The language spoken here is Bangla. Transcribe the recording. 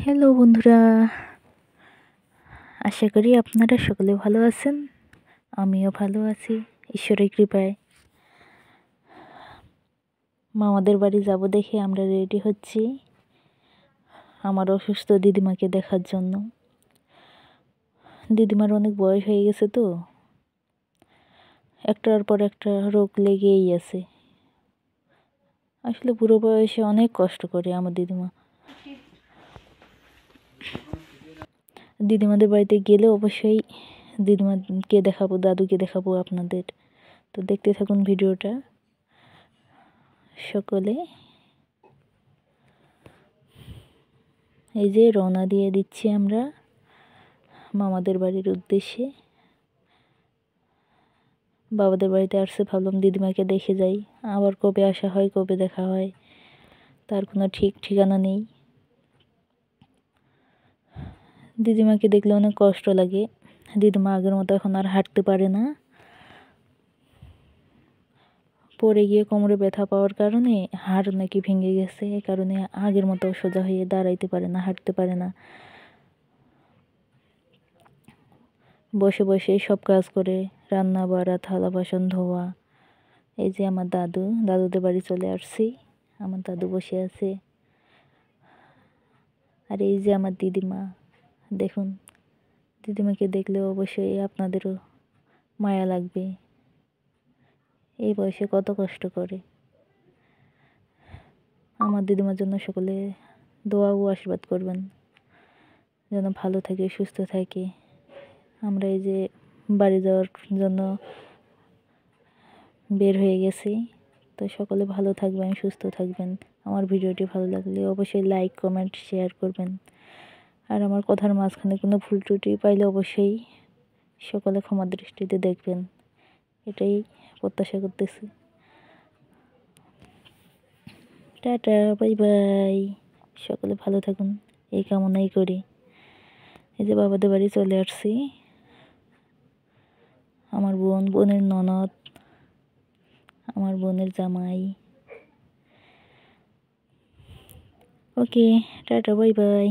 হ্যালো বন্ধুরা, আশা করি আপনারা সকলে ভালো আছেন। আমিও ভালো আছি ঈশ্বরের কৃপায়। মামাদের বাড়ি যাব দেখে আমরা রেডি হচ্ছি আমার অসুস্থ দিদিমাকে দেখার জন্য। দিদিমার অনেক বয়স হয়ে গেছে তো, একটার পর একটা রোগ লেগেই আছে। আসলে বুড়ো বয়সে অনেক কষ্ট করে আমার দিদিমা। দিদিমাদের বাড়িতে গেলে অবশ্যই দিদিমাকে দেখাবো, দাদুকে দেখাবো আপনাদের। তো দেখতে থাকুন ভিডিওটা সকলে। এই যে রওনা দিয়ে দিচ্ছি আমরা মামাদের বাড়ির উদ্দেশ্যে। বাবাদের বাড়িতে আসছে, ভাবলাম দিদিমাকে দেখে যাই। আবার কবে আসা হয়, কবে দেখা হয়, তার কোনো ঠিক ঠিকানা নেই। দিদিমাকে দেখলে অনেক কষ্ট লাগে। দিদিমা আগের মতো এখন আর হাঁটতে পারে না। পড়ে গিয়ে কোমরে ব্যথা পাওয়ার কারণে হাড় নাকি ভেঙে গেছে, এই কারণে আগের মতো সোজা হয়ে দাঁড়াইতে পারে না, হাঁটতে পারে না। বসে বসে সব কাজ করে, রান্না বাড়া, থালা বাসন ধোয়া। এই যে আমার দাদুদের বাড়ি চলে আসছি। আমার দাদু বসে আছে। আর এই যে আমার দিদিমা, দেখুন। দিদিমাকে দেখলে অবশ্যই আপনাদেরও মায়া লাগবে। এই বয়সে কত কষ্ট করে। আমার দিদিমার জন্য সকলে দোয়া ও আশীর্বাদ করবেন, যেন ভালো থাকে, সুস্থ থাকে। আমরা এই যে বাড়ি যাওয়ার জন্য বের হয়ে গেছি। তো সকলে ভালো থাকবেন, সুস্থ থাকবেন। আমার ভিডিওটি ভালো লাগলে অবশ্যই লাইক, কমেন্ট, শেয়ার করবেন। আর আমার কথার মাঝখানে কোনো ভুল ত্রুটি পাইলে অবশ্যই সকলে ক্ষমা দৃষ্টিতে দেখবেন, এটাই প্রত্যাশা করতেছি। Tata, bye bye. সকলে ভালো থাকুন এই কামনাই করি। এই যে বাবাদের বাড়ি চলে আসছি। আমার বোনের ননদ, আমার বোনের জামাই। ওকে, টাটা, বাই বাই।